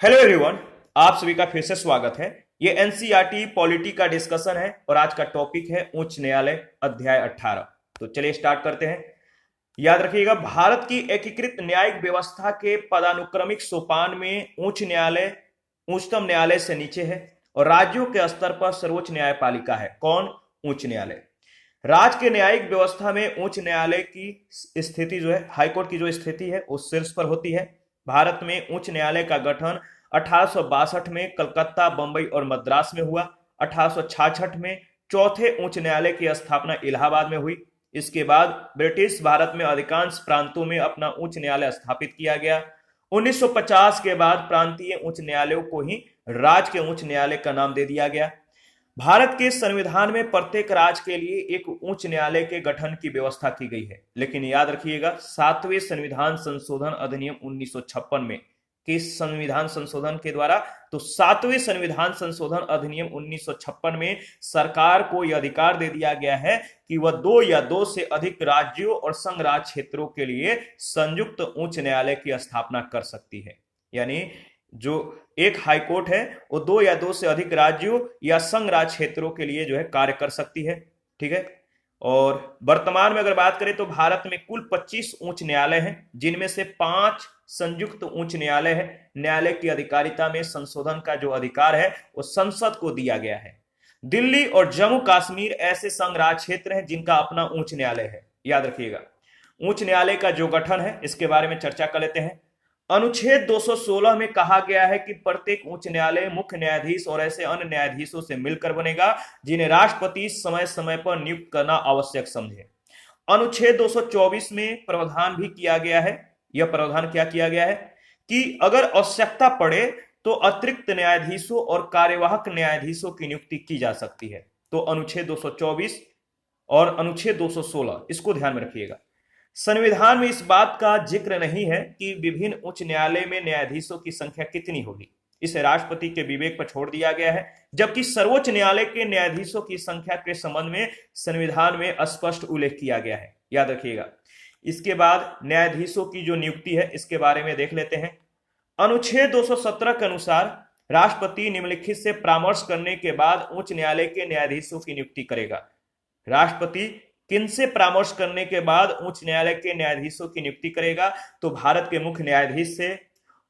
Hello everyone. आप सभी का फिर से स्वागत है। ये एनसीईआरटी पॉलिटी का डिस्कशन है और आज का टॉपिक है उच्च न्यायालय अध्याय 18। तो चलिए स्टार्ट करते हैं। याद रखिएगा, भारत की एकीकृत न्यायिक व्यवस्था के पदानुक्रमिक सोपान में उच्च न्यायालय उच्चतम न्यायालय से नीचे है और राज्यों के स्तर पर सर्वोच्च न्यायपालिका है। कौन? उच्च न्यायालय। राज्य के न्यायिक व्यवस्था में उच्च न्यायालय की स्थिति जो है, हाईकोर्ट की जो स्थिति है वो शीर्ष पर होती है। भारत में उच्च न्यायालय का गठन 1862 में कलकत्ता, बंबई और मद्रास में हुआ। 1866 में चौथे उच्च न्यायालय की स्थापना इलाहाबाद में हुई। इसके बाद ब्रिटिश भारत में अधिकांश प्रांतों में अपना उच्च न्यायालय स्थापित किया गया। 1950 के बाद प्रांतीय उच्च न्यायालयों को ही राज्य के उच्च न्यायालय का नाम दे दिया गया। भारत के संविधान में प्रत्येक राज्य के लिए एक उच्च न्यायालय के गठन की व्यवस्था की गई है, लेकिन याद रखिएगा, सातवें संविधान संशोधन अधिनियम 1956 में किस संविधान संशोधन के द्वारा? तो सातवें संविधान संशोधन अधिनियम 1956 में सरकार को यह अधिकार दे दिया गया है कि वह दो या दो से अधिक राज्यों और संघ राज्य क्षेत्रों के लिए संयुक्त उच्च न्यायालय की स्थापना कर सकती है। यानी जो एक हाईकोर्ट है वो दो या दो से अधिक राज्यों या संघ राज्य क्षेत्रों के लिए जो है कार्य कर सकती है। ठीक है। और वर्तमान में अगर बात करें तो भारत में कुल 25 उच्च न्यायालय हैं, जिनमें से 5 संयुक्त उच्च न्यायालय है। न्यायालय की अधिकारिता में संशोधन का जो अधिकार है वो संसद को दिया गया है। दिल्ली और जम्मू कश्मीर ऐसे संघ राज्य क्षेत्र हैं जिनका अपना उच्च न्यायालय है। याद रखिएगा, उच्च न्यायालय का जो गठन है इसके बारे में चर्चा कर लेते हैं। अनुच्छेद 216 में कहा गया है कि प्रत्येक उच्च न्यायालय मुख्य न्यायाधीश और ऐसे अन्य न्यायाधीशों से मिलकर बनेगा जिन्हें राष्ट्रपति समय समय पर नियुक्त करना आवश्यक समझे। अनुच्छेद 224 में प्रावधान भी किया गया है। यह प्रावधान क्या किया गया है कि अगर आवश्यकता पड़े तो अतिरिक्त न्यायाधीशों और कार्यवाहक न्यायाधीशों की नियुक्ति की जा सकती है। तो अनुच्छेद 224 और अनुच्छेद 216 इसको ध्यान में रखिएगा। संविधान में इस बात का जिक्र नहीं है कि विभिन्न उच्च न्यायालय में न्यायाधीशों की संख्या कितनी होगी। इसे राष्ट्रपति के विवेक पर छोड़ दिया गया है, जबकि सर्वोच्च न्यायालय के न्यायाधीशों की संख्या के संबंध में संविधान में स्पष्ट उल्लेख किया गया है। याद रखिएगा। इसके बाद न्यायाधीशों की जो नियुक्ति है इसके बारे में देख लेते हैं। अनुच्छेद 217 के अनुसार राष्ट्रपति निम्नलिखित से परामर्श करने के बाद उच्च न्यायालय के न्यायाधीशों की नियुक्ति करेगा। राष्ट्रपति किनसे परामर्श करने के बाद उच्च न्यायालय के न्यायाधीशों की नियुक्ति करेगा? तो भारत के मुख्य न्यायाधीश से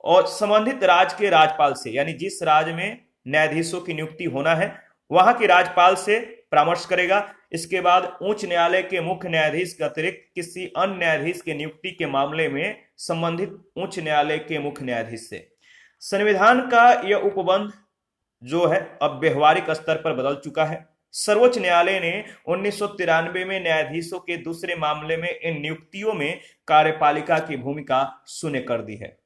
और संबंधित राज्य के राज्यपाल से, यानी जिस राज्य में न्यायाधीशों की नियुक्ति होना है वहां के राज्यपाल से परामर्श करेगा। इसके बाद उच्च न्यायालय के मुख्य न्यायाधीश के अतिरिक्त किसी अन्य न्यायाधीश की नियुक्ति के मामले में संबंधित उच्च न्यायालय के मुख्य न्यायाधीश से। संविधान का यह उपबंध जो है अब व्यवहारिक स्तर पर बदल चुका है। सर्वोच्च न्यायालय ने 1993 में न्यायाधीशों के दूसरे मामले में इन नियुक्तियों में कार्यपालिका की भूमिका शून्य कर दी है।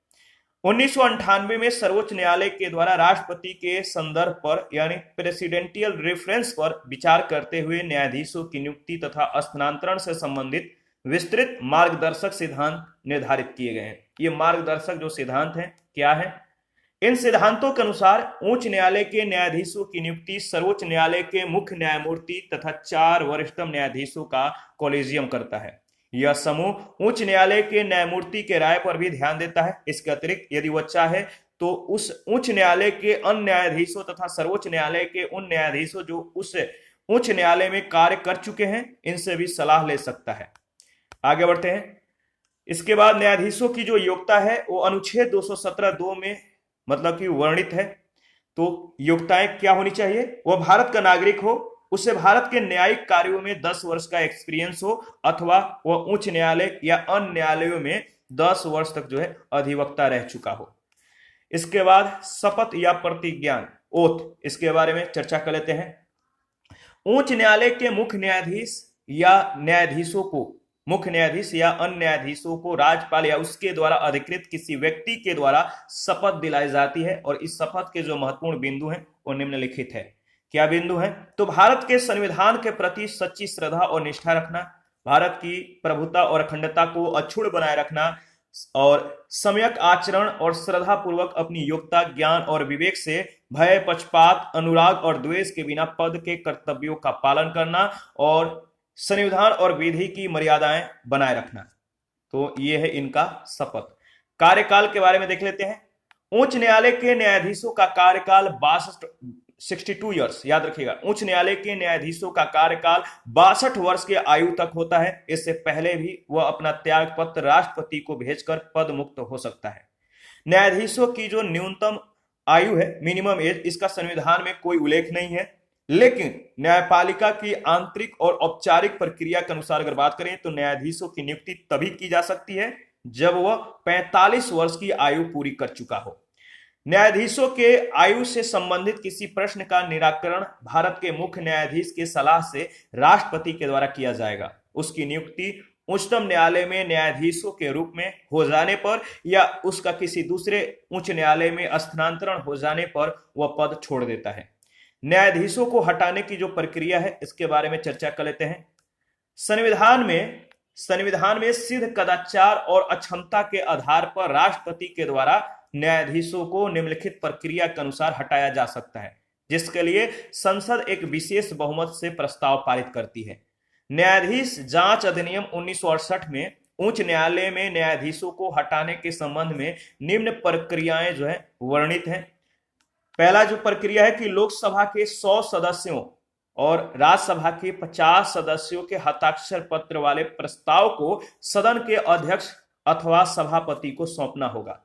1998 में सर्वोच्च न्यायालय के द्वारा राष्ट्रपति के संदर्भ पर यानी प्रेसिडेंटियल रेफरेंस पर विचार करते हुए न्यायाधीशों की नियुक्ति तथा स्थानांतरण से संबंधित विस्तृत मार्गदर्शक सिद्धांत निर्धारित किए गए हैं। ये मार्गदर्शक जो सिद्धांत हैं क्या है? इन सिद्धांतों के अनुसार उच्च न्यायालय के न्यायाधीशों की नियुक्ति सर्वोच्च न्यायालय के मुख्य न्यायमूर्ति तथा 4 वरिष्ठतम न्यायाधीशों का कॉलेजियम करता है। यह समूह उच्च न्यायालय के न्यायमूर्ति के राय पर भी ध्यान देता है। इसके अतिरिक्त यदि वह चाहे तो उस उच्च न्यायालय के अन्य न्यायाधीशों तथा सर्वोच्च न्यायालय के उन न्यायाधीशों जो उस उच्च न्यायालय में कार्य कर चुके हैं इनसे भी सलाह ले सकता है। आगे बढ़ते हैं। इसके बाद न्यायाधीशों की जो योग्यता है वो अनुच्छेद 217(2) में मतलब कि वर्णित है। तो योग्यताएं क्या होनी चाहिए? वह भारत का नागरिक हो, उसे भारत के न्यायिक कार्यों में 10 वर्ष का एक्सपीरियंस हो, अथवा वह उच्च न्यायालय या अन्य न्यायालयों में 10 वर्ष तक जो है अधिवक्ता रह चुका हो। इसके बाद शपथ या प्रतिज्ञान, ओथ, इसके बारे में चर्चा कर लेते हैं। उच्च न्यायालय के मुख्य न्यायाधीश या न्यायाधीशों को, मुख्य न्यायाधीश या अन्य न्यायाधीशों को राज्यपाल या उसके द्वारा अधिकृत किसी व्यक्ति के द्वारा शपथ दिलाई जाती है और इस शपथ के जो महत्वपूर्ण बिंदु हैं वो निम्नलिखित है। क्या बिंदु है? तो भारत के संविधान के प्रति सच्ची श्रद्धा और निष्ठा रखना, भारत की प्रभुता और अखंडता को अक्षुण्ण बनाए रखना और सम्यक आचरण और श्रद्धा पूर्वक अपनी योग्यता, ज्ञान और विवेक से भय, पक्षपात, अनुराग और द्वेष के बिना पद के कर्तव्यों का पालन करना और संविधान और विधि की मर्यादाएं बनाए रखना। तो ये है इनका शपथ। कार्यकाल के बारे में देख लेते हैं। उच्च न्यायालय के न्यायाधीशों का कार्यकाल 62 ईयर्स, याद रखिएगा, उच्च न्यायालय के न्यायाधीशों का कार्यकाल 62 वर्ष की आयु तक होता है। इससे पहले भी वह अपना त्याग पत्र राष्ट्रपति को भेजकर पद मुक्त हो सकता है। न्यायाधीशों की जो न्यूनतम आयु है, मिनिमम एज, इसका संविधान में कोई उल्लेख नहीं है, लेकिन न्यायपालिका की आंतरिक और औपचारिक प्रक्रिया के अनुसार अगर बात करें तो न्यायाधीशों की नियुक्ति तभी की जा सकती है जब वह 45 वर्ष की आयु पूरी कर चुका हो। न्यायाधीशों के आयु से संबंधित किसी प्रश्न का निराकरण भारत के मुख्य न्यायाधीश की सलाह से राष्ट्रपति के द्वारा किया जाएगा। उसकी नियुक्ति उच्चतम न्यायालय में न्यायाधीशों के रूप में हो जाने पर या उसका किसी दूसरे उच्च न्यायालय में स्थानांतरण हो जाने पर वह पद छोड़ देता है। न्यायाधीशों को हटाने की जो प्रक्रिया है इसके बारे में चर्चा कर लेते हैं। संविधान में सिद्ध कदाचार और अक्षमता के आधार पर राष्ट्रपति के द्वारा न्यायाधीशों को निम्नलिखित प्रक्रिया के अनुसार हटाया जा सकता है, जिसके लिए संसद एक विशेष बहुमत से प्रस्ताव पारित करती है। न्यायाधीश जांच अधिनियम 1968 में उच्च न्यायालय में न्यायाधीशों को हटाने के संबंध में निम्न प्रक्रियाएं जो है वर्णित हैं। पहला जो प्रक्रिया है कि लोकसभा के 100 सदस्यों और राज्यसभा के 50 सदस्यों के हस्ताक्षर पत्र वाले प्रस्ताव को सदन के अध्यक्ष अथवा सभापति को सौंपना होगा।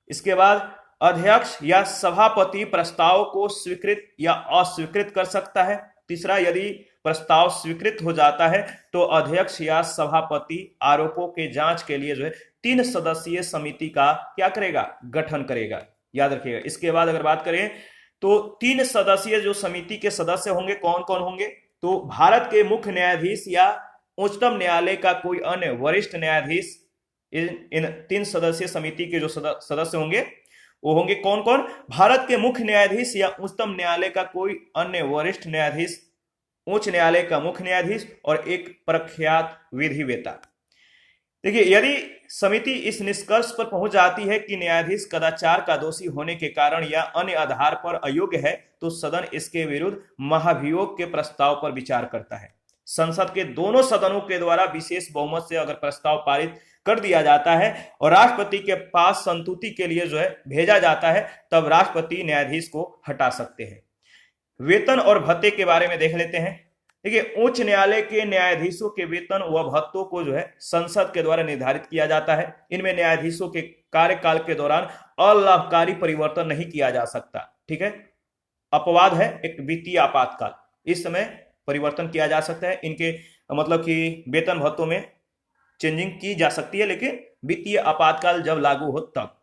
इसके बाद अध्यक्ष या सभापति प्रस्ताव को स्वीकृत या अस्वीकृत कर सकता है। तीसरा, यदि प्रस्ताव स्वीकृत हो जाता है तो अध्यक्ष या सभापति आरोपों के जांच के लिए जो है 3 सदस्यीय समिति का क्या करेगा, गठन करेगा, याद रखिएगा। इसके बाद अगर बात करें तो 3 सदस्यीय जो समिति के सदस्य होंगे कौन कौन होंगे, तो भारत के मुख्य न्यायाधीश या उच्चतम न्यायालय का कोई अन्य वरिष्ठ न्यायाधीश इन 3 सदस्यीय समिति के जो सदस्य होंगे वो होंगे कौन कौन, भारत के मुख्य न्यायाधीश या उच्चतम न्यायालय का कोई अन्य वरिष्ठ न्यायाधीश, उच्च न्यायालय का मुख्य न्यायाधीश और एक प्रख्यात विधिवेत्ता। देखिए, यदि समिति इस निष्कर्ष पर पहुंच जाती है कि न्यायाधीश कदाचार का दोषी होने के कारण या अन्य आधार पर अयोग्य है तो सदन इसके विरुद्ध महाभियोग के प्रस्ताव पर विचार करता है। संसद के दोनों सदनों के द्वारा विशेष बहुमत से अगर प्रस्ताव पारित कर दिया जाता है और राष्ट्रपति के पास संतुति के लिए जो है भेजा जाता है, तब राष्ट्रपति न्यायाधीश को हटा सकते हैं। वेतन और भत्ते के बारे में देख लेते हैं। देखिए, उच्च न्यायालय के न्यायाधीशों के वेतन व भत्तों को जो है संसद के द्वारा निर्धारित किया जाता है। इनमें न्यायाधीशों के कार्यकाल के दौरान अलाभकारी परिवर्तन नहीं किया जा सकता। ठीक है, अपवाद है एक वित्तीय आपातकाल, इस समय परिवर्तन किया जा सकता है। इनके मतलब कि वेतन भत्तों में चेंजिंग की जा सकती है, लेकिन वित्तीय आपातकाल जब लागू हो तब।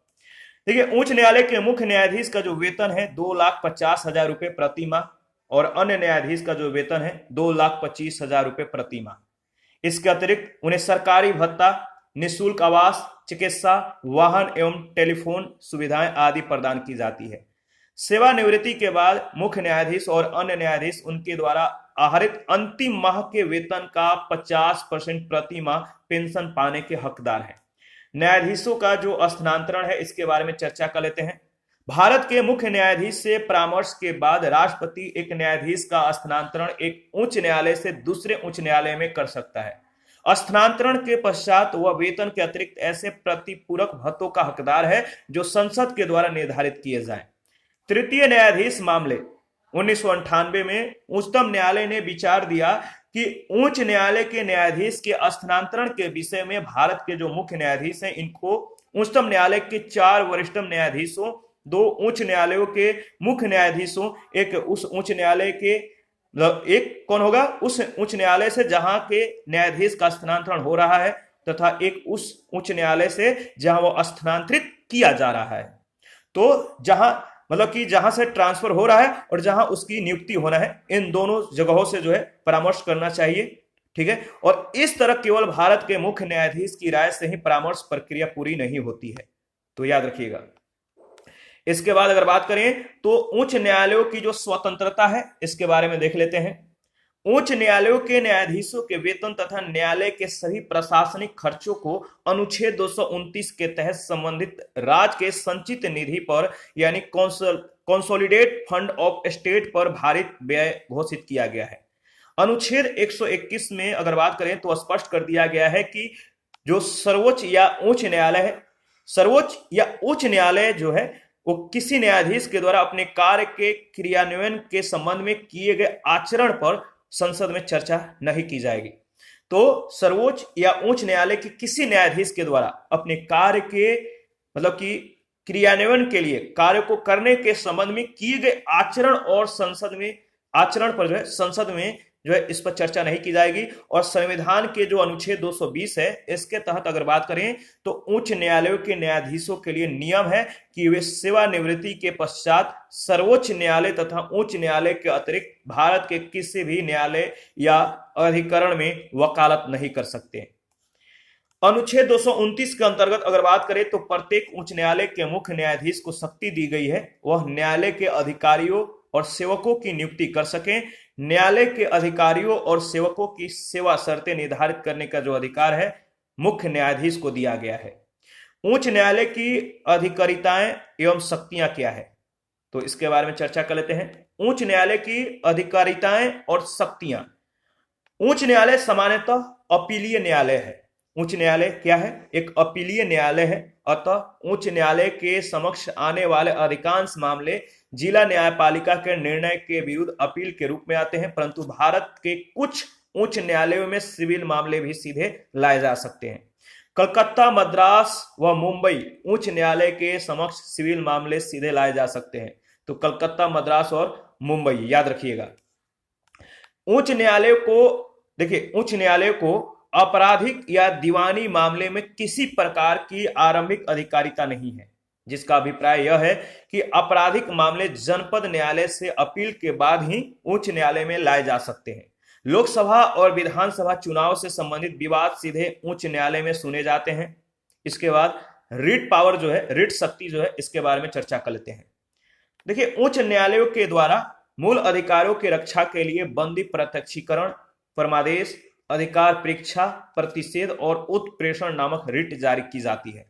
देखिए, उच्च न्यायालय के मुख्य न्यायाधीश का जो वेतन है 2,50,000 रुपए प्रति माह और अन्य न्यायाधीश का जो वेतन है 2,25,000 रुपए प्रति माह। इसके अतिरिक्त उन्हें सरकारी भत्ता, निःशुल्क आवास, चिकित्सा, वाहन एवं टेलीफोन सुविधाएं आदि प्रदान की जाती है। सेवानिवृत्ति के बाद मुख्य न्यायाधीश और अन्य न्यायाधीश उनके द्वारा आहरित अंतिम माह के वेतन का 50% प्रति माह पेंशन पाने के हकदार हैं। न्यायाधीशों का जो स्थानांतरण है इसके बारे में चर्चा कर लेते हैं। भारत के मुख्य न्यायाधीश से परामर्श के बाद राष्ट्रपति एक न्यायाधीश का स्थानांतरण एक उच्च न्यायालय से दूसरे उच्च न्यायालय में कर सकता है। स्थानांतरण के पश्चात वह वेतन के अतिरिक्त ऐसे प्रतिपूरक भत्तों का हकदार है जो संसद के द्वारा निर्धारित किए जाएं। तृतीय न्यायाधीश मामले 1998 में उच्चतम न्यायालय ने विचार दिया कि उच्च न्यायालय के न्यायाधीश के स्थानांतरण के विषय में भारत के जो मुख्य न्यायाधीश हैं इनको उच्चतम न्यायालय के 4 वरिष्ठतम न्यायाधीशों, 2 उच्च न्यायालयों के मुख्य न्यायाधीशों, एक उस उच्च न्यायालय के एक कौन होगा उस उच्च न्यायालय से जहां के न्यायाधीश का स्थानांतरण हो रहा है तथा एक उस उच्च न्यायालय से जहां वो स्थानांतरित किया जा रहा है। तो जहां मतलब कि जहां से ट्रांसफर हो रहा है और जहां उसकी नियुक्ति होना है, इन दोनों जगहों से जो है परामर्श करना चाहिए। ठीक है, और इस तरह केवल भारत के मुख्य न्यायाधीश की राय से ही परामर्श प्रक्रिया पूरी नहीं होती है, तो याद रखिएगा। इसके बाद अगर बात करें तो उच्च न्यायालयों की जो स्वतंत्रता है इसके बारे में देख लेते हैं। उच्च न्यायालयों के न्यायाधीशों के वेतन तथा न्यायालय के सभी प्रशासनिक खर्चों को अनुच्छेद 229 के तहत संबंधित राज्य के संचित निधि पर यानी कंसोलिडेट फंड ऑफ स्टेट पर भारित व्यय घोषित किया गया है। अनुच्छेद 121 में अगर बात करें तो स्पष्ट कर दिया गया है कि जो सर्वोच्च या उच्च न्यायालय है, सर्वोच्च या उच्च न्यायालय जो है वो किसी न्यायाधीश के द्वारा अपने कार्य के क्रियान्वयन के संबंध में किए गए आचरण पर संसद में चर्चा नहीं की जाएगी। तो सर्वोच्च या उच्च न्यायालय के किसी न्यायाधीश के द्वारा अपने कार्य के मतलब कि क्रियान्वयन के लिए कार्य को करने के संबंध में किए गए आचरण और आचरण पर संसद में इस पर चर्चा नहीं की जाएगी। और संविधान के जो अनुच्छेद 220 है इसके तहत अगर बात करें तो उच्च न्यायालयों के न्यायाधीशों के लिए नियम है कि वे सेवानिवृत्ति के पश्चात सर्वोच्च न्यायालय तथा उच्च न्यायालय के अतिरिक्त भारत के किसी भी न्यायालय या अधिकरण में वकालत नहीं कर सकते। अनुच्छेद 229 के अंतर्गत अगर बात करें तो प्रत्येक उच्च न्यायालय के मुख्य न्यायाधीश को शक्ति दी गई है वह न्यायालय के अधिकारियों और सेवकों की नियुक्ति कर सकें। न्यायालय के अधिकारियों और सेवकों की सेवा शर्तें निर्धारित करने का जो अधिकार है मुख्य न्यायाधीश को दिया गया है। उच्च न्यायालय की अधिकारिताएं एवं शक्तियां क्या है तो इसके बारे में चर्चा कर लेते हैं। उच्च न्यायालय की अधिकारिताएं और शक्तियां। उच्च न्यायालय सामान्यतः अपीलीय न्यायालय है। उच्च न्यायालय क्या है? एक अपीलीय न्यायालय है। अतः उच्च न्यायालय के समक्ष आने वाले अधिकांश मामले जिला न्यायपालिका के निर्णय के विरुद्ध अपील के रूप में आते हैं, परंतु भारत के कुछ उच्च न्यायालयों में सिविल मामले भी सीधे लाए जा सकते हैं। कलकत्ता, मद्रास व मुंबई उच्च न्यायालय के समक्ष सिविल मामले सीधे लाए जा सकते हैं। तो कलकत्ता, मद्रास और मुंबई याद रखिएगा। उच्च न्यायालय को देखिए, उच्च न्यायालय को आपराधिक या दीवानी मामले में किसी प्रकार की आरंभिक अधिकारिता नहीं है, जिसका अभिप्राय यह है कि आपराधिक मामले जनपद न्यायालय से अपील के बाद ही उच्च न्यायालय में लाए जा सकते हैं। लोकसभा और विधानसभा चुनाव से संबंधित विवाद सीधे उच्च न्यायालय में सुने जाते हैं। इसके बाद रिट पावर रिट शक्ति इसके बारे में चर्चा कर लेते हैं। देखिए, उच्च न्यायालयों के द्वारा मूल अधिकारों की रक्षा के लिए बंदी प्रत्यक्षीकरण, परमादेश, अधिकार परीक्षा, प्रतिषेध और उत्प्रेषण नामक रिट जारी की जाती है।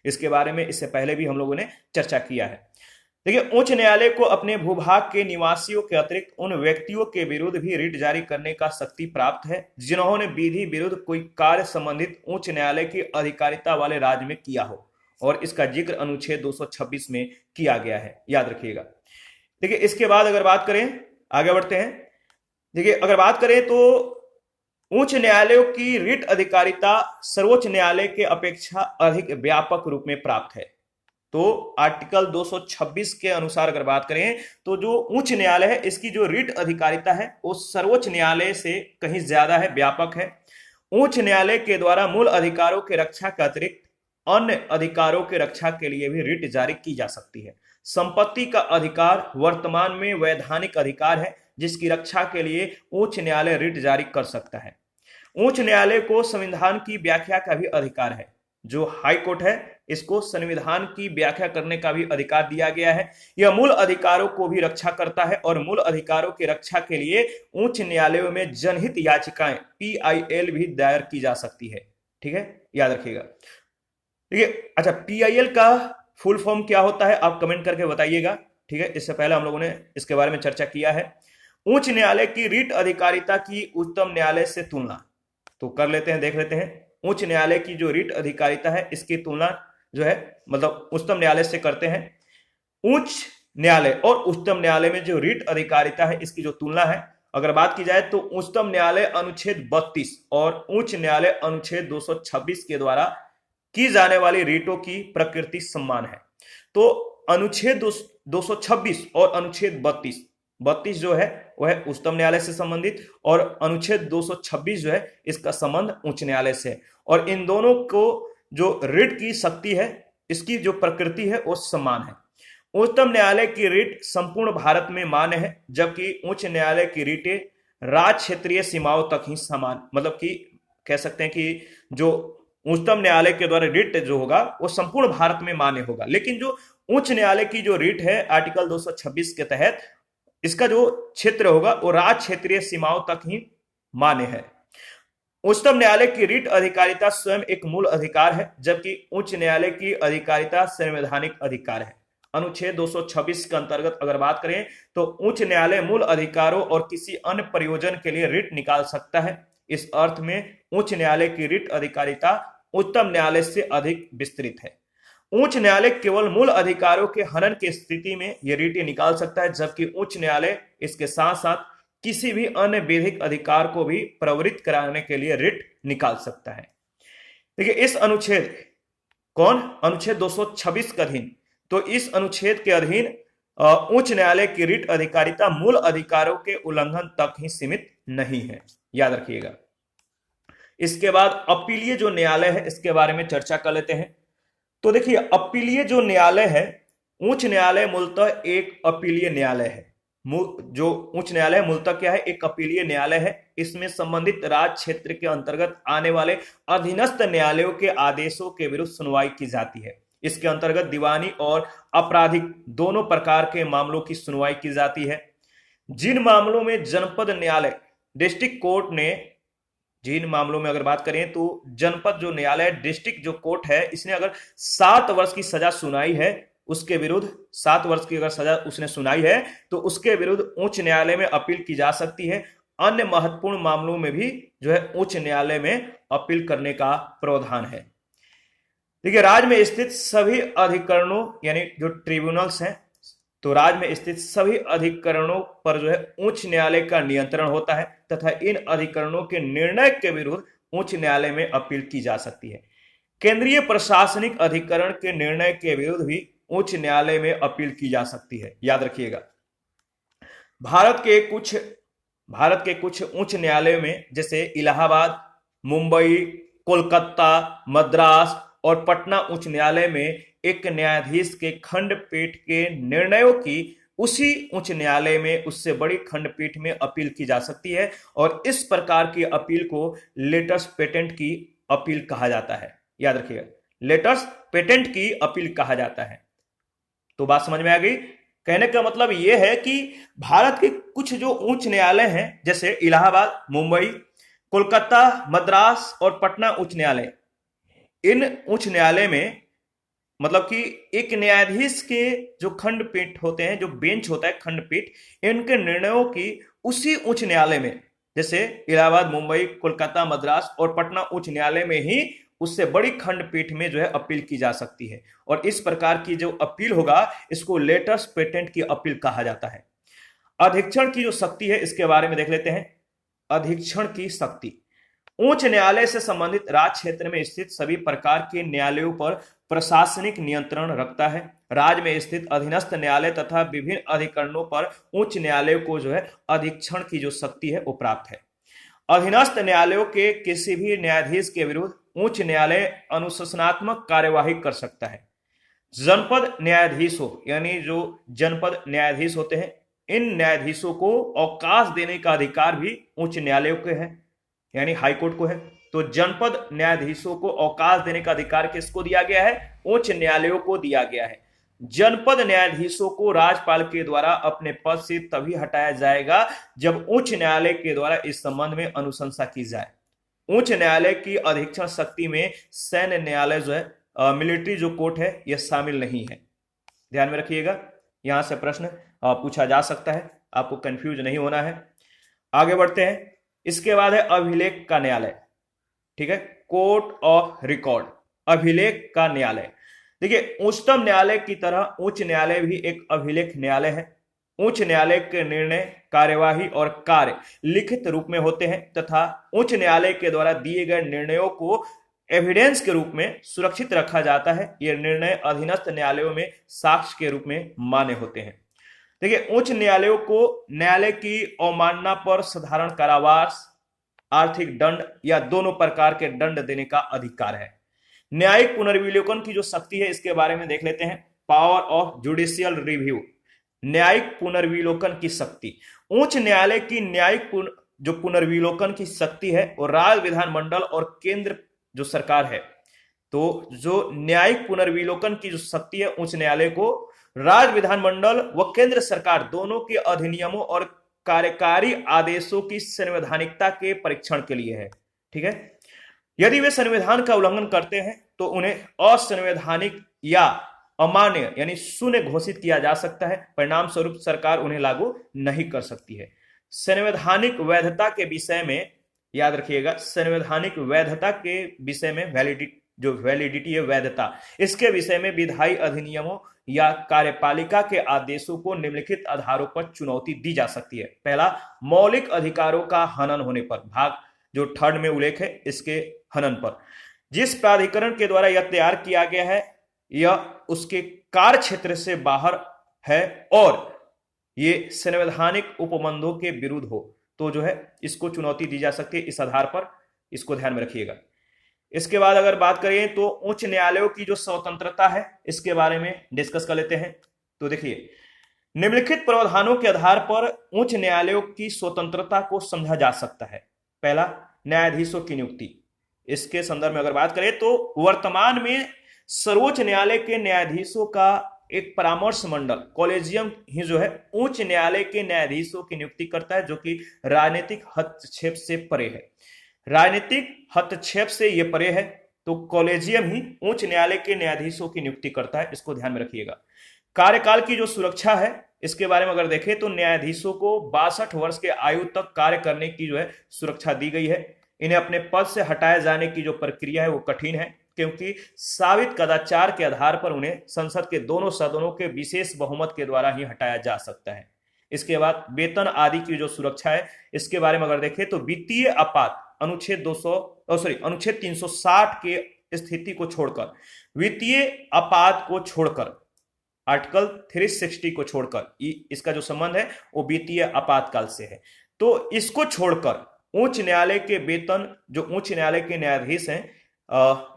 इसके बारे में इससे पहले भी हम लोगों ने चर्चा किया है। देखिए, उच्च न्यायालय को अपने भूभाग के निवासियों के अतिरिक्त उन व्यक्तियों के विरुद्ध भी रिट जारी करने का शक्ति प्राप्त है जिन्होंने विधि विरुद्ध कोई कार्य संबंधित उच्च न्यायालय की अधिकारिता वाले राज्य में किया हो, और इसका जिक्र अनुच्छेद 226 में किया गया है, याद रखिएगा। देखिए, इसके बाद अगर बात करें, आगे बढ़ते हैं। देखिए, अगर बात करें तो उच्च न्यायालयों की रिट अधिकारिता सर्वोच्च न्यायालय के अपेक्षा अधिक व्यापक रूप में प्राप्त है। तो आर्टिकल 226 के अनुसार अगर बात करें तो जो उच्च न्यायालय है इसकी जो रिट अधिकारिता है वो सर्वोच्च न्यायालय से कहीं ज्यादा है, व्यापक है। उच्च न्यायालय के द्वारा मूल अधिकारों की रक्षा के अतिरिक्त अन्य अधिकारों की रक्षा के लिए भी रिट जारी की जा सकती है। संपत्ति का अधिकार वर्तमान में वैधानिक अधिकार है जिसकी रक्षा के लिए उच्च न्यायालय रिट जारी कर सकता है। उच्च न्यायालय को संविधान की व्याख्या का भी अधिकार है। जो हाई कोर्ट है इसको संविधान की व्याख्या करने का भी अधिकार दिया गया है। यह मूल अधिकारों को भी रक्षा करता है और मूल अधिकारों की रक्षा के लिए उच्च न्यायालयों में जनहित याचिकाएं PIL भी दायर की जा सकती है। ठीक है, याद रखिएगा। देखिए, अच्छा, PIL का फुल फॉर्म क्या होता है आप कमेंट करके बताइएगा। ठीक है, इससे पहले हम लोगों ने इसके बारे में चर्चा किया है। उच्च न्यायालय की रिट अधिकारिता की उच्चतम न्यायालय से तुलना तो कर लेते हैं, देख लेते हैं। उच्च न्यायालय की जो रिट अधिकारिता है इसकी तुलना मतलब उच्चतम न्यायालय से करते हैं। उच्च न्यायालय और उच्चतम न्यायालय में जो रिट अधिकारिता है इसकी जो तुलना है अगर बात की जाए तो उच्चतम न्यायालय अनुच्छेद 32 और उच्च न्यायालय अनुच्छेद 226 के द्वारा की जाने वाली रिटों की प्रकृति समान है। तो अनुच्छेद 226 और अनुच्छेद 32 जो है वह उच्चतम न्यायालय से संबंधित और अनुच्छेद 226 इसका संबंध उच्च न्यायालय से है। और इन दोनों को जो रिट की शक्ति है इसकी जो प्रकृति है वो समान है। उच्चतम न्यायालय की रिट संपूर्ण भारत में मान्य है जबकि उच्च न्यायालय की रिटें राज्य क्षेत्रीय सीमाओं तक ही समान, मतलब कि कह सकते हैं कि जो उच्चतम न्यायालय के द्वारा रिट जो होगा वो संपूर्ण भारत में मान्य होगा, लेकिन जो उच्च न्यायालय की जो रिट है आर्टिकल 226 के तहत इसका जो क्षेत्र होगा वो राज्य क्षेत्रीय सीमाओं तक ही मान्य है। उच्चतम न्यायालय की रिट अधिकारिता स्वयं एक मूल अधिकार है जबकि उच्च न्यायालय की अधिकारिता संवैधानिक अधिकार है। अनुच्छेद 226 के अंतर्गत अगर बात करें तो उच्च न्यायालय मूल अधिकारों और किसी अन्य प्रयोजन के लिए रिट निकाल सकता है। इस अर्थ में उच्च न्यायालय की रिट अधिकारिता उच्चतम न्यायालय से अधिक विस्तृत है। उच्च न्यायालय केवल मूल अधिकारों के हनन की स्थिति में यह रिट निकाल सकता है, जबकि उच्च न्यायालय इसके साथ साथ किसी भी अन्य विधिक अधिकार को भी प्रवृत्त कराने के लिए रिट निकाल सकता है। देखिए इस अनुच्छेद अनुच्छेद 226 के अधीन, तो इस अनुच्छेद के अधीन उच्च न्यायालय की रिट अधिकारिता मूल अधिकारों के उल्लंघन तक ही सीमित नहीं है, याद रखिएगा। इसके बाद अपीलीय जो न्यायालय है इसके बारे में चर्चा कर लेते हैं। तो देखिए अपीलीय जो न्यायालय है, उच्च न्यायालय मूलतः एक अपीलीय न्यायालय है। जो उच्च न्यायालय मूलतः क्या है, एक अपीलीय न्यायालय है। इसमें संबंधित राज्य क्षेत्र के अंतर्गत आने वाले अधीनस्थ न्यायालयों के आदेशों के विरुद्ध सुनवाई की जाती है। इसके अंतर्गत दीवानी और आपराधिक दोनों प्रकार के मामलों की सुनवाई की जाती है। जिन मामलों में जनपद न्यायालय डिस्ट्रिक्ट कोर्ट ने, जिन मामलों में अगर बात करें तो जनपद जो न्यायालय डिस्ट्रिक्ट जो कोर्ट है, इसने अगर 7 वर्ष की सजा सुनाई है, उसके विरुद्ध 7 वर्ष की अगर सजा उसने सुनाई है तो उसके विरुद्ध उच्च न्यायालय में अपील की जा सकती है। अन्य महत्वपूर्ण मामलों में भी जो है उच्च न्यायालय में अपील करने का प्रावधान है। देखिए राज्य में स्थित सभी अधिकरणों यानी जो ट्रिब्यूनल्स हैं, तो राज्य में स्थित सभी अधिकरणों पर जो है उच्च न्यायालय का नियंत्रण होता है तथा इन अधिकरणों के निर्णय के विरुद्ध उच्च न्यायालय में अपील की जा सकती है। केंद्रीय प्रशासनिक अधिकरण के निर्णय के विरुद्ध भी उच्च न्यायालय में अपील की जा सकती है, याद रखिएगा। भारत के कुछ उच्च न्यायालयों में जैसे इलाहाबाद, मुंबई, कोलकाता, मद्रास और पटना उच्च न्यायालय में एक न्यायाधीश के खंडपीठ के निर्णयों की उसी उच्च न्यायालय में उससे बड़ी खंडपीठ में अपील की जा सकती है और इस प्रकार की अपील को लेटर्स पेटेंट की अपील कहा जाता है, याद रखिएगा। लेटर्स पेटेंट की अपील कहा जाता है। तो बात समझ में आ गई। कहने का मतलब यह है कि भारत के कुछ जो उच्च न्यायालय हैं जैसे इलाहाबाद, मुंबई, कोलकाता, मद्रास और पटना उच्च न्यायालय, इन उच्च न्यायालय में मतलब कि एक न्यायाधीश के जो खंडपीठ होते हैं, जो बेंच होता है खंडपीठ, इनके निर्णयों की उसी उच्च न्यायालय में जैसे इलाहाबाद, मुंबई, कोलकाता, मद्रास और पटना उच्च न्यायालय में ही उससे बड़ी खंडपीठ में जो है अपील की जा सकती है और इस प्रकार की जो अपील होगा इसको लेटर्स पेटेंट की अपील कहा जाता है। अधीक्षण की जो शक्ति है इसके बारे में देख लेते हैं। अधीक्षण की शक्ति उच्च न्यायालय से संबंधित राज्य क्षेत्र में स्थित सभी प्रकार के न्यायालयों पर प्रशासनिक नियंत्रण रखता है। राज्य में स्थित अधीनस्थ न्यायालय तथा विभिन्न अधिकरणों पर उच्च न्यायालय को जो है अधीक्षण की जो शक्ति है वो प्राप्त है। अधीनस्थ न्यायालयों के किसी भी न्यायाधीश के विरुद्ध उच्च न्यायालय अनुशासनात्मक कार्यवाही कर सकता है। जनपद न्यायाधीशों यानी जो जनपद न्यायाधीश होते हैं, इन न्यायाधीशों को अवकाश देने का अधिकार भी उच्च न्यायालयों के है, यानी हाईकोर्ट को है। तो जनपद न्यायाधीशों को अवकाश देने का अधिकार किसको दिया गया है? उच्च न्यायालयों को दिया गया है। जनपद न्यायाधीशों को राज्यपाल के द्वारा अपने पद से तभी हटाया जाएगा जब उच्च न्यायालय के द्वारा इस संबंध में अनुशंसा की जाए। उच्च न्यायालय की अधीक्षण शक्ति में सैन्य न्यायालय जो है मिलिट्री जो कोर्ट है यह शामिल नहीं है, ध्यान में रखिएगा। यहां से प्रश्न पूछा जा सकता है, आपको कंफ्यूज नहीं होना है। आगे बढ़ते हैं। इसके बाद है अभिलेख का न्यायालय, ठीक है, कोर्ट ऑफ रिकॉर्ड, अभिलेख का न्यायालय। देखिए उच्चतम न्यायालय की तरह उच्च न्यायालय भी एक अभिलेख न्यायालय है। उच्च न्यायालय के निर्णय, कार्यवाही और कार्य लिखित रूप में होते हैं तथा उच्च न्यायालय के द्वारा दिए गए निर्णयों को एविडेंस के रूप में सुरक्षित रखा जाता है। ये निर्णय अधीनस्थ न्यायालयों में साक्ष्य के रूप में मान्य होते हैं। देखिए उच्च न्यायालयों को न्यायालय की अवमानना पर साधारण कारावास, आर्थिक दंड या दोनों प्रकार के दंड देने का अधिकार है। न्यायिक पुनर्विलोकन की जो शक्ति है इसके बारे में देख लेते हैं। पावर ऑफ जुडिशियल रिव्यू, न्यायिक पुनर्विलोकन की शक्ति। उच्च न्यायालय की न्यायिक जो पुनर्विलोकन की शक्ति है और राज्य विधानमंडल और केंद्र जो सरकार है, तो जो न्यायिक पुनर्विलोकन की जो शक्ति है उच्च न्यायालय को राज्य विधानमंडल व केंद्र सरकार दोनों के अधिनियमों और कार्यकारी आदेशों की संवैधानिकता के परीक्षण के लिए है, ठीक है। यदि वे संविधान का उल्लंघन करते हैं तो उन्हें असंवैधानिक या अमान्य यानी शून्य घोषित किया जा सकता है। परिणाम स्वरूप सरकार उन्हें लागू नहीं कर सकती है। संवैधानिक वैधता के विषय में याद रखिएगा, संवैधानिक वैधता के विषय में जो वैलिडिटी है, वैधता, इसके विषय में विधायी अधिनियमों या कार्यपालिका के आदेशों को निम्नलिखित आधारों पर चुनौती दी जा सकती है। पहला, मौलिक अधिकारों का हनन होने पर, भाग जो थर्ड में उल्लेख है इसके हनन पर। जिस प्राधिकरण के द्वारा यह तैयार किया गया है यह उसके कार्य क्षेत्र से बाहर है और ये संवैधानिक उपबंधों के विरुद्ध हो तो जो है इसको चुनौती दी जा सकती है। इस आधार पर इसको ध्यान में रखिएगा। इसके बाद अगर बात करें तो उच्च न्यायालयों की जो स्वतंत्रता है इसके बारे में डिस्कस कर लेते हैं। तो देखिए, निम्नलिखित प्रावधानों के आधार पर उच्च न्यायालयों की स्वतंत्रता को समझा जा सकता है। पहला, न्यायाधीशों की नियुक्ति। इसके संदर्भ में अगर बात करें तो वर्तमान में सर्वोच्च न्यायालय के न्यायाधीशों का एक परामर्श मंडल, कॉलेजियम ही जो है उच्च न्यायालय के न्यायाधीशों की नियुक्ति करता है, जो कि राजनीतिक हस्तक्षेप से परे है। राजनीतिक हस्तक्षेप से यह परे है तो कॉलेजियम ही उच्च न्यायालय के न्यायाधीशों की नियुक्ति करता है, इसको ध्यान में रखिएगा। कार्यकाल की जो सुरक्षा है इसके बारे में अगर देखें तो न्यायाधीशों को 62 वर्ष के आयु तक कार्य करने की जो है सुरक्षा दी गई है। इन्हें अपने पद से हटाए जाने की जो प्रक्रिया है वो कठिन है, क्योंकि साबित कदाचार के आधार पर उन्हें संसद के दोनों सदनों के विशेष बहुमत के द्वारा ही हटाया जा सकता है। इसके बाद वेतन आदि की जो सुरक्षा है इसके बारे में अगर देखें तो वित्तीय आपात अनुच्छेद 360 के स्थिति को छोड़कर, वित्तीय आपात को छोड़कर, आर्टिकल 360 को छोड़कर, इसका जो संबंध है वो वित्तीय आपातकाल से है, तो इसको छोड़कर उच्च न्यायालय के वेतन, जो उच्च न्यायालय के न्यायाधीश हैं,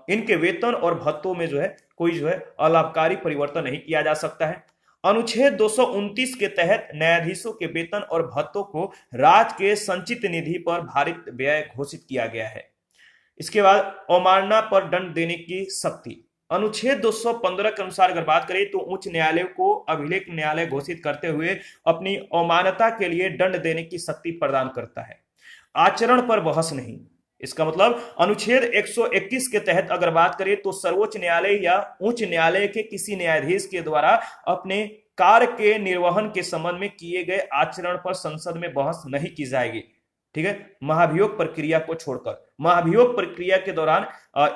इनके वेतन और भत्तों में जो है कोई जो है अलाभकारी परिवर्तन नहीं किया जा सकता है। अनुच्छेद 229 के तहत न्यायाधीशों के वेतन और भत्तों को राज्य के संचित निधि पर भारित व्यय घोषित किया गया है। इसके बाद अवमानना पर दंड देने की शक्ति। अनुच्छेद 215 के अनुसार अगर बात करें तो उच्च न्यायालय को अभिलेख न्यायालय घोषित करते हुए अपनी अवमानना के लिए दंड देने की शक्ति प्रदान करता है। आचरण पर बहस नहीं। इसका मतलब अनुच्छेद 121 के तहत अगर बात करें तो सर्वोच्च न्यायालय या उच्च न्यायालय के किसी न्यायाधीश के द्वारा अपने कार्य के निर्वहन के संबंध में किए गए आचरण पर संसद में बहस नहीं की जाएगी। ठीक है, महाभियोग प्रक्रिया को छोड़कर, महाभियोग प्रक्रिया के दौरान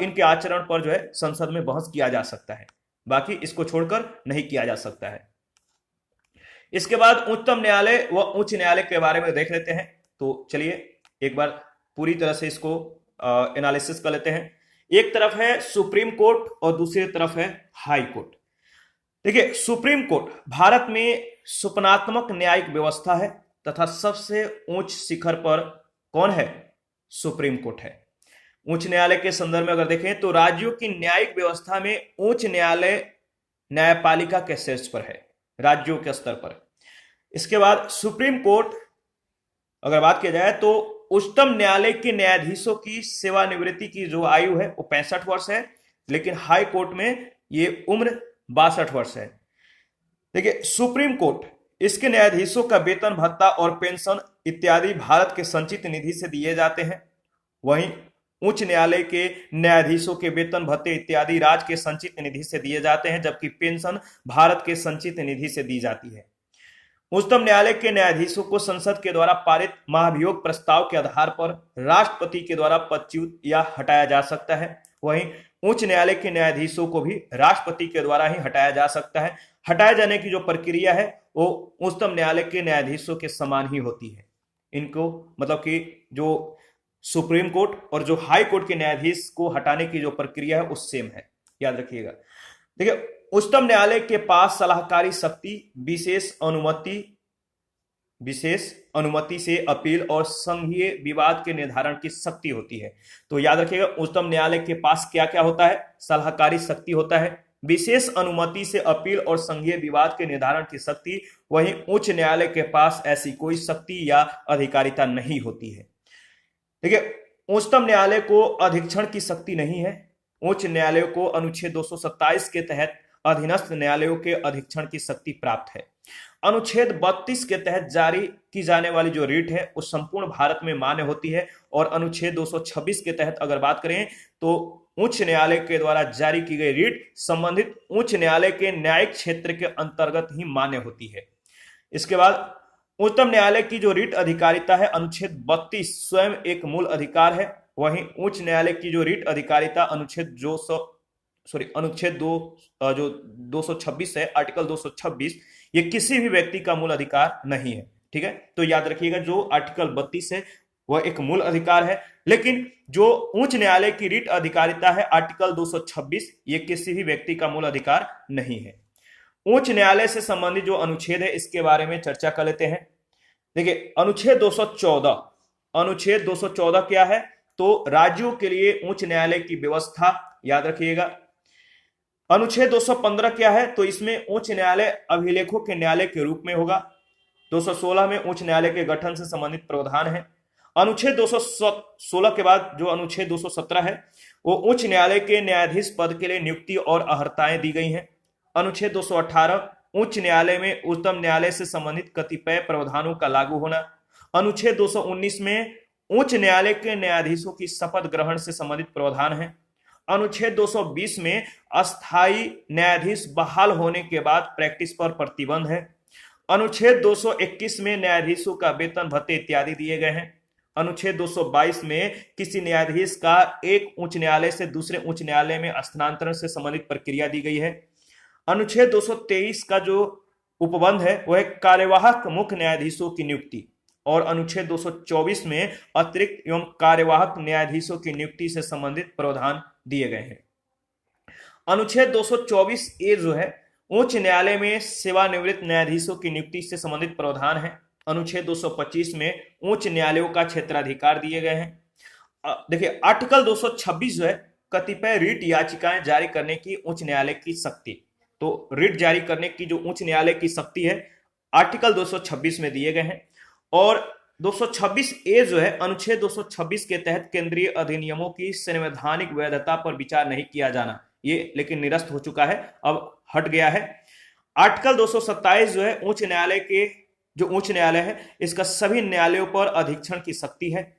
इनके आचरण पर जो है संसद में बहस किया जा सकता है, बाकी इसको छोड़कर नहीं किया जा सकता है। इसके बाद उच्चतम न्यायालय व उच्च न्यायालय के बारे में देख लेते हैं। तो चलिए एक बार पूरी तरह से इसको एनालिसिस कर लेते हैं। एक तरफ है सुप्रीम कोर्ट और दूसरी तरफ है हाई कोर्ट। देखिए, सुप्रीम कोर्ट भारत में सुपनात्मक न्यायिक व्यवस्था है तथा सबसे उच्च शिखर पर कौन है? सुप्रीम कोर्ट है। उच्च न्यायालय के संदर्भ में अगर देखें तो राज्यों की न्यायिक व्यवस्था में उच्च न्यायालय न्यायपालिका के शीर्ष पर है, राज्यों के स्तर पर। इसके बाद सुप्रीम कोर्ट अगर बात किया जाए तो उच्चतम न्यायालय के न्यायाधीशों की सेवानिवृत्ति की जो आयु है वो 65 वर्ष है, लेकिन हाई कोर्ट में ये उम्र 62 वर्ष है। देखिए, सुप्रीम कोर्ट, इसके न्यायाधीशों का वेतन भत्ता और पेंशन इत्यादि भारत के संचित निधि से दिए जाते हैं। वहीं उच्च न्यायालय के न्यायाधीशों के वेतन भत्ते इत्यादि राज्य के संचित निधि से दिए जाते हैं, जबकि पेंशन भारत के संचित निधि से दी जाती है। उच्चतम न्यायालय के न्यायाधीशों को संसद के द्वारा पारित महाभियोग प्रस्ताव के आधार पर राष्ट्रपति के द्वारा पदच्युत या हटाया जा सकता है। वहीं उच्च न्यायालय के न्यायाधीशों को भी राष्ट्रपति के द्वारा ही हटाया जा सकता है। हटाए जाने की जो प्रक्रिया है वो उच्चतम न्यायालय के न्यायाधीशों के समान ही होती है। इनको मतलब कि जो सुप्रीम कोर्ट और जो हाई कोर्ट के न्यायाधीश को हटाने की जो प्रक्रिया है वो सेम है, याद रखिएगा। देखिए, उच्चतम न्यायालय के पास सलाहकारी शक्ति, विशेष अनुमति से अपील और संघीय विवाद के निर्धारण की शक्ति होती है। तो याद रखिएगा, उच्चतम न्यायालय के पास क्या क्या होता है? सलाहकारी शक्ति होता है, विशेष अनुमति से अपील और संघीय विवाद के निर्धारण की शक्ति। वहीं उच्च न्यायालय के पास ऐसी कोई शक्ति या अधिकारिता नहीं होती है। देखिए, उच्चतम न्यायालय को अधीक्षण की शक्ति नहीं है। उच्च न्यायालय को अनुच्छेद 227 के तहत अधीनस्थ न्यायालयों के अधीक्षण की शक्ति प्राप्त है। अनुच्छेद 32 के तहत जारी की जाने वाली जो रिट है वो संपूर्ण भारत में मान्य होती है, और अनुच्छेद 226 के तहत अगर बात करें तो उच्च न्यायालय के द्वारा जारी की गई रिट संबंधित उच्च न्यायालय के न्यायिक क्षेत्र के अंतर्गत ही मान्य होती है। इसके बाद उच्चतम न्यायालय की जो रिट अधिकारिता है, अनुच्छेद 32 स्वयं एक मूल अधिकार है। वहीं उच्च न्यायालय की जो रीट अधिकारिता अनुच्छेद 226 है, आर्टिकल 226, ये किसी भी व्यक्ति का मूल अधिकार नहीं है। ठीक है, तो याद रखिएगा जो आर्टिकल 32 है वह एक मूल अधिकार है, लेकिन जो उच्च न्यायालय की रीट अधिकारिता है आर्टिकल 226, ये किसी भी व्यक्ति का मूल अधिकार नहीं है। उच्च न्यायालय से संबंधित जो अनुच्छेद है इसके बारे में चर्चा कर लेते हैं। देखिए अनुच्छेद 214 क्या है, तो राज्यों के लिए उच्च न्यायालय की व्यवस्था, याद रखिएगा। अनुच्छेद 215 क्या है, तो इसमें उच्च न्यायालय अभिलेखों के न्यायालय के रूप में होगा। 216 में उच्च न्यायालय के गठन से संबंधित प्रावधान है। अनुच्छेद 216 के बाद जो अनुच्छेद 217 है वो उच्च न्यायालय के न्यायाधीश पद के लिए नियुक्ति और अर्हताएं दी गई हैं। अनुच्छेद 218 उच्च न्यायालय में उच्चतम न्यायालय से संबंधित कतिपय प्रावधानों का लागू होना। अनुच्छेद 219 में उच्च न्यायालय के न्यायाधीशों की शपथ ग्रहण से संबंधित प्रावधान है। अनुच्छेद 220 में अस्थायी न्यायाधीश बहाल होने के बाद प्रैक्टिस पर प्रतिबंध है। अनुच्छेद 221 में न्यायाधीशों का वेतन भत्ते इत्यादि दिए गए हैं। अनुच्छेद 222 में किसी न्यायाधीश का एक उच्च न्यायालय से दूसरे उच्च न्यायालय में स्थानांतरण से संबंधित प्रक्रिया दी गई है। अनुच्छेद 223 का जो उपबंध है वह कार्यवाहक मुख्य न्यायाधीशों की नियुक्ति, और अनुच्छेद 224 में अतिरिक्त एवं कार्यवाहक न्यायाधीशों की नियुक्ति से संबंधित प्रावधान दिए गए हैं। अनुच्छेद 224 ए जो है उच्च न्यायालय में सेवानिवृत्त न्यायाधीशों की नियुक्ति से संबंधित प्रावधान है। अनुच्छेद 225 में उच्च न्यायालयों का क्षेत्राधिकार दिए गए हैं। देखिए आर्टिकल 226 जो है कतिपय रिट याचिकाएं जारी करने की उच्च न्यायालय की शक्ति, तो रिट जारी करने की जो उच्च न्यायालय की शक्ति है आर्टिकल 226 में दिए गए हैं। और 226 ए जो है अनुच्छेद 226 के तहत केंद्रीय अधिनियमों की संवैधानिक वैधता पर विचार नहीं किया जाना, ये लेकिन निरस्त हो चुका है, अब हट गया है। आर्टिकल 227 जो है उच्च न्यायालय के जो उच्च न्यायालय है इसका सभी न्यायालयों पर अधीक्षण की शक्ति है।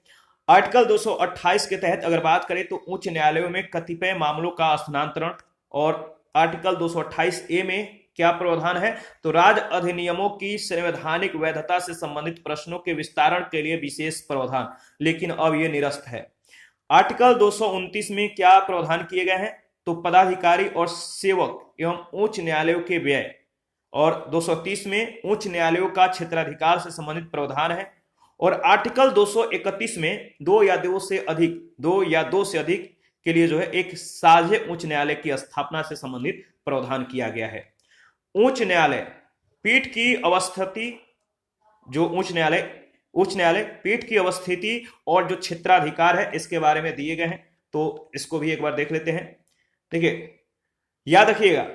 आर्टिकल 228 के तहत अगर बात करें तो उच्च न्यायालयों में कतिपय मामलों का स्थानांतरण, और आर्टिकल 228 ए में क्या प्रावधान है, तो राज्य अधिनियमों की संवैधानिक वैधता से संबंधित प्रश्नों के विस्तारण के लिए विशेष प्रावधान, लेकिन अब यह निरस्त है। आर्टिकल 229 में क्या प्रावधान किए गए हैं, तो पदाधिकारी और सेवक एवं उच्च न्यायालयों के व्यय, और 230 में उच्च न्यायालयों का क्षेत्राधिकार से संबंधित प्रावधान है। और आर्टिकल 231 में दो या दो से अधिक के लिए जो है एक साझे उच्च न्यायालय की स्थापना से संबंधित प्रावधान किया गया है। उच्च न्यायालय पीठ की अवस्थिति, जो उच्च न्यायालय पीठ की अवस्थिति और जो क्षेत्राधिकार है इसके बारे में दिए गए हैं, तो इसको भी एक बार देख लेते हैं। देखिए याद रखिएगा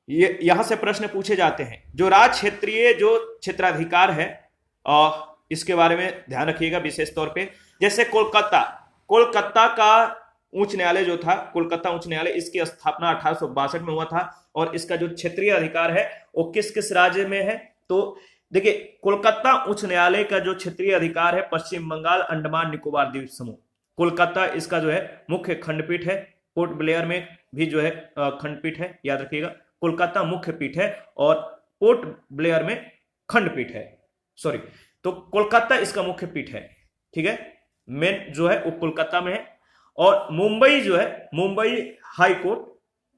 ये यहां से प्रश्न पूछे जाते हैं, जो राज्य क्षेत्रीय जो क्षेत्राधिकार है इसके बारे में ध्यान रखिएगा विशेष तौर पे। जैसे कोलकाता का उच्च न्यायालय जो था, कोलकाता उच्च न्यायालय, इसकी स्थापना 1862 में हुआ था, और इसका जो क्षेत्रीय अधिकार है वो किस किस राज्य में है, तो देखिए कोलकाता उच्च न्यायालय का जो क्षेत्रीय अधिकार है पश्चिम बंगाल, अंडमान निकोबार द्वीप समूह। कोलकाता इसका जो है मुख्य खंडपीठ है। पोर्ट ब्लेयर में भी जो है खंडपीठ है, याद रखिएगा। कोलकाता मुख्य पीठ है और पोर्ट ब्लेयर में खंडपीठ है, तो कोलकाता इसका मुख्य पीठ है। ठीक है, मेन जो है वो कोलकाता में है। और मुंबई जो है, मुंबई हाई कोर्ट,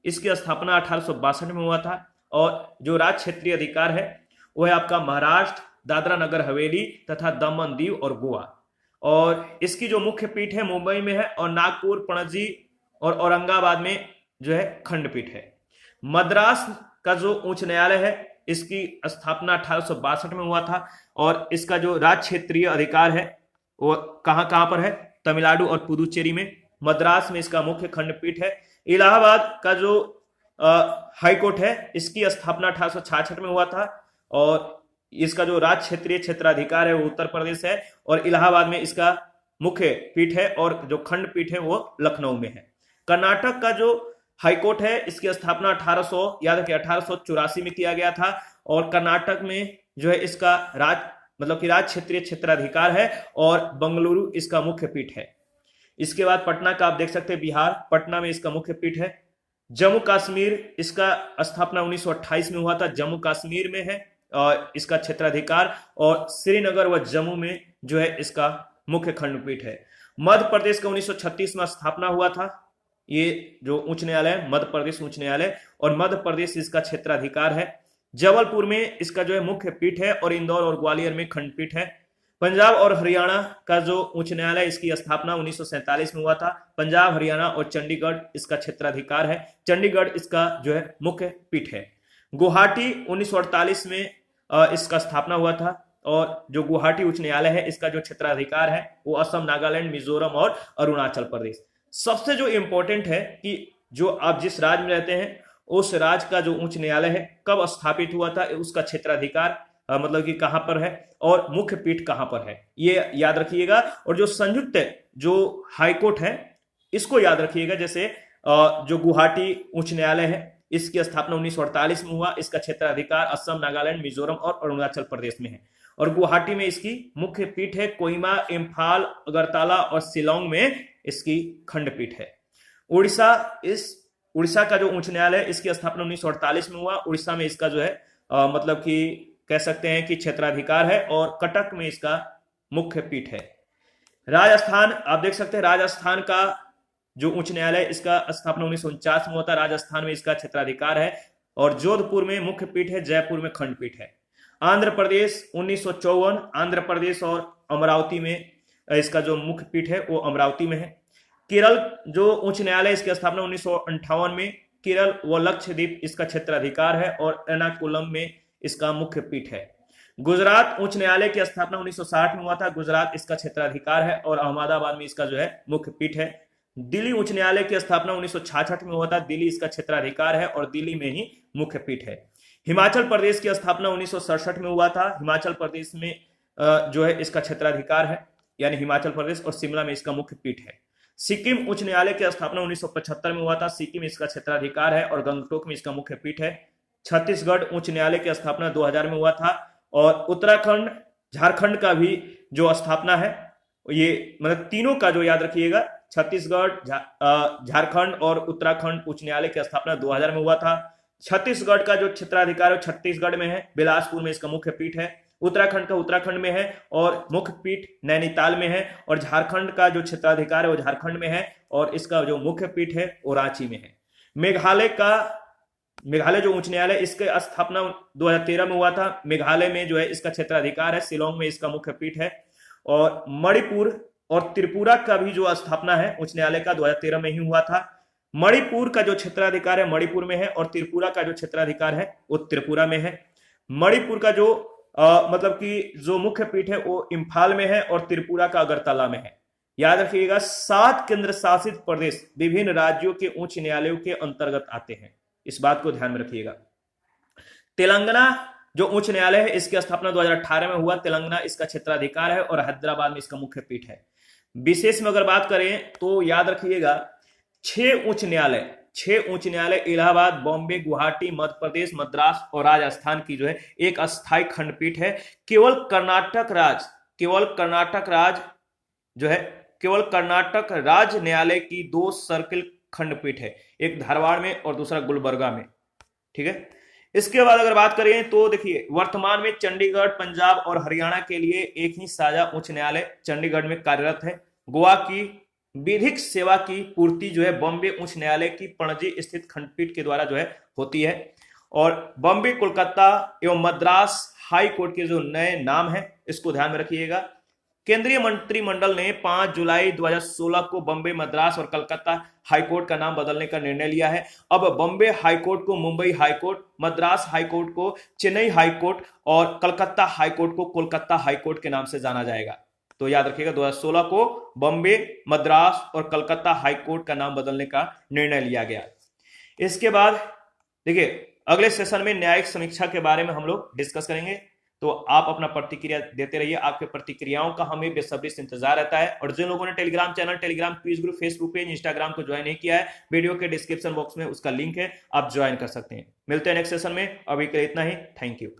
इसकी स्थापना 1862 में हुआ था, और जो राज्य क्षेत्रीय अधिकार है वह है आपका महाराष्ट्र, दादरा नगर हवेली तथा दमन दीव और गोवा, और इसकी जो मुख्य पीठ है मुंबई में है, और नागपुर, पणजी और औरंगाबाद में जो है खंडपीठ है। मद्रास का जो उच्च न्यायालय है इसकी स्थापना 1862 में हुआ था, और इसका जो राज्य क्षेत्रीय अधिकार है वो कहां पर है, तमिलनाडु और पुदुचेरी में। मद्रास में इसका मुख्य खंडपीठ है। इलाहाबाद का जो हाई कोर्ट है इसकी स्थापना 1866 में हुआ था, और इसका जो राज्य क्षेत्रीय क्षेत्राधिकार है वो उत्तर प्रदेश है, और इलाहाबाद में इसका मुख्य पीठ है, और जो खंडपीठ है वो लखनऊ में है। कर्नाटक का जो हाईकोर्ट है इसकी स्थापना 1884 में किया गया था, और कर्नाटक में जो है इसका राज्य क्षेत्रीय क्षेत्राधिकार है, और बंगलुरु इसका मुख्य पीठ है। इसके बाद पटना का आप देख सकते हैं, बिहार, पटना में इसका मुख्य पीठ है। जम्मू कश्मीर, इसका स्थापना 1928 में हुआ था, जम्मू कश्मीर में है और इसका क्षेत्राधिकार, और श्रीनगर व जम्मू में जो है इसका मुख्य खंडपीठ है। मध्य प्रदेश का 1936 में स्थापना हुआ था। ये जो उच्च न्यायालय है मध्य प्रदेश उच्च न्यायालय, और मध्य प्रदेश इसका क्षेत्राधिकार है। जबलपुर में इसका जो है मुख्य पीठ है, और इंदौर और ग्वालियर में खंडपीठ है। पंजाब और हरियाणा का जो उच्च न्यायालय इसकी स्थापना 1947 में हुआ था। पंजाब, हरियाणा और चंडीगढ़ इसका क्षेत्राधिकार है। चंडीगढ़ इसका जो है मुख्य पीठ है। गुवाहाटी 1948 में इसका स्थापना हुआ था, और जो गुवाहाटी उच्च न्यायालय है इसका जो क्षेत्राधिकार है वो असम, नागालैंड, मिजोरम और अरुणाचल प्रदेश। सबसे जो इंपॉर्टेंट है कि जो आप जिस राज्य में रहते हैं उस राज्य का जो उच्च न्यायालय है कब स्थापित हुआ था, उसका क्षेत्राधिकार मतलब कि कहां पर है, और मुख्य पीठ कहां पर है, ये याद रखिएगा। और जो संयुक्त जो हाईकोर्ट है इसको याद रखिएगा। जैसे जो गुवाहाटी उच्च न्यायालय है इसकी स्थापना 1948 में हुआ। इसका क्षेत्राधिकार असम, नागालैंड, मिजोरम और अरुणाचल प्रदेश में है। और गुवाहाटी में इसकी मुख्य पीठ है। कोहिमा, इम्फाल, अगरतला और शिलोंग में इसकी खंडपीठ है। उड़ीसा का जो उच्च न्यायालय इसकी स्थापना 1948 में हुआ। उड़ीसा में इसका जो है मतलब कि कह सकते हैं कि क्षेत्राधिकार है, और कटक में इसका मुख्य पीठ है। राजस्थान आप देख सकते हैं, राजस्थान का जो उच्च न्यायालय इसका स्थापना 1949 में हुआ था। राजस्थान में इसका क्षेत्राधिकार है, और जोधपुर में मुख्य पीठ है, जयपुर में खंडपीठ है। आंध्र प्रदेश 1954, आंध्र प्रदेश और अमरावती में इसका जो मुख्य पीठ है वो अमरावती में है। केरल जो उच्च न्यायालय इसकी स्थापना 1958 में, केरल व लक्षद्वीप इसका क्षेत्राधिकार है, और एर्नाकुलम में इसका मुख्य पीठ है। गुजरात उच्च न्यायालय की स्थापना 1960 में हुआ था। गुजरात इसका क्षेत्राधिकार है, और अहमदाबाद में इसका जो है मुख्य पीठ है। दिल्ली उच्च न्यायालय की स्थापना 1966 में हुआ था। दिल्ली इसका क्षेत्राधिकार है, और दिल्ली में ही मुख्य पीठ है। हिमाचल प्रदेश की स्थापना 1967 में हुआ था। हिमाचल प्रदेश में जो है इसका क्षेत्राधिकार है, यानी हिमाचल प्रदेश, और शिमला में इसका मुख्य पीठ है। सिक्किम उच्च न्यायालय की स्थापना 1975 में हुआ था। सिक्किम इसका क्षेत्राधिकार है, और गंगटोक में इसका मुख्य पीठ है। छत्तीसगढ़ उच्च न्यायालय की स्थापना 2000 में हुआ था। और उत्तराखंड, झारखंड का भी जो स्थापना है, ये मतलब तीनों का जो याद रखिएगा, छत्तीसगढ़, झारखंड और उत्तराखंड उच्च न्यायालय की स्थापना 2000 में हुआ था। छत्तीसगढ़ का जो क्षेत्राधिकार है छत्तीसगढ़ में है, बिलासपुर में इसका मुख्य पीठ है। उत्तराखंड का उत्तराखंड में है, और मुख्य पीठ नैनीताल में है। और झारखंड का जो क्षेत्राधिकार है वो झारखंड में है, और इसका जो मुख्य पीठ है वो रांची में है। मेघालय जो उच्च न्यायालय इसके स्थापना 2013 में हुआ था। मेघालय में जो है इसका क्षेत्राधिकार है। शिलोंग में इसका मुख्य पीठ है। और मणिपुर और त्रिपुरा का भी जो स्थापना है उच्च न्यायालय का 2013 में ही हुआ था। मणिपुर का जो क्षेत्राधिकार है मणिपुर में है, और त्रिपुरा का जो क्षेत्राधिकार है वो त्रिपुरा में है। मणिपुर का जो मतलब कि जो मुख्य पीठ है वो इम्फाल में है, और त्रिपुरा का अगरतला में है। याद रखिएगा, 7 केंद्र शासित प्रदेश विभिन्न राज्यों के उच्च न्यायालयों के अंतर्गत आते हैं, इस बात को ध्यान में रखिएगा। तेलंगाना जो उच्च न्यायालय है इसकी स्थापना 2018 में हुआ। तेलंगाना इसका क्षेत्राधिकार है, और हैदराबाद में इसका मुख्य पीठ है। विशेष में अगर बात करें तो याद रखिएगा 6 उच्च न्यायालय इलाहाबाद, बॉम्बे, गुवाहाटी, मध्य प्रदेश, मद्रास और राजस्थान की जो है एक अस्थायी खंडपीठ है। केवल कर्नाटक राज्य न्यायालय की 2 सर्किल खंडपीठ है, एक धारवाड़ में और दूसरा गुलबर्गा में। ठीक है, इसके बाद अगर बात करें तो देखिए वर्तमान में चंडीगढ़, पंजाब और हरियाणा के लिए एक ही साझा उच्च न्यायालय चंडीगढ़ में कार्यरत है। गोवा की विधिक सेवा की पूर्ति जो है बॉम्बे उच्च न्यायालय की पणजी स्थित खंडपीठ के द्वारा जो है होती है। और बॉम्बे, कोलकाता एवं मद्रास हाई कोर्ट के जो नए नाम है इसको ध्यान में रखिएगा। केंद्रीय मंत्रिमंडल ने 5 जुलाई 2016 को बॉम्बे, मद्रास और कलकत्ता हाईकोर्ट का नाम बदलने का निर्णय लिया है। अब बॉम्बे हाईकोर्ट को मुंबई हाईकोर्ट, मद्रास हाईकोर्ट को चेन्नई हाईकोर्ट और कलकत्ता हाईकोर्ट को कोलकाता हाईकोर्ट के नाम से जाना जाएगा। तो याद रखिएगा 2016 को बॉम्बे, मद्रास और कलकत्ता हाईकोर्ट का नाम बदलने का निर्णय लिया गया। इसके बाद देखिए अगले सेशन में न्यायिक समीक्षा के बारे में हम लोग डिस्कस करेंगे, तो आप अपना प्रतिक्रिया देते रहिए। आपके प्रतिक्रियाओं का हमें बेसब्री से इंतजार रहता है। और जिन लोगों ने Telegram channel, Telegram quiz group, Facebook page, Instagram को ज्वाइन नहीं किया है, वीडियो के डिस्क्रिप्शन बॉक्स में उसका लिंक है, आप ज्वाइन कर सकते हैं। मिलते हैं नेक्स्ट सेशन में, अभी के लिए इतना ही। Thank you.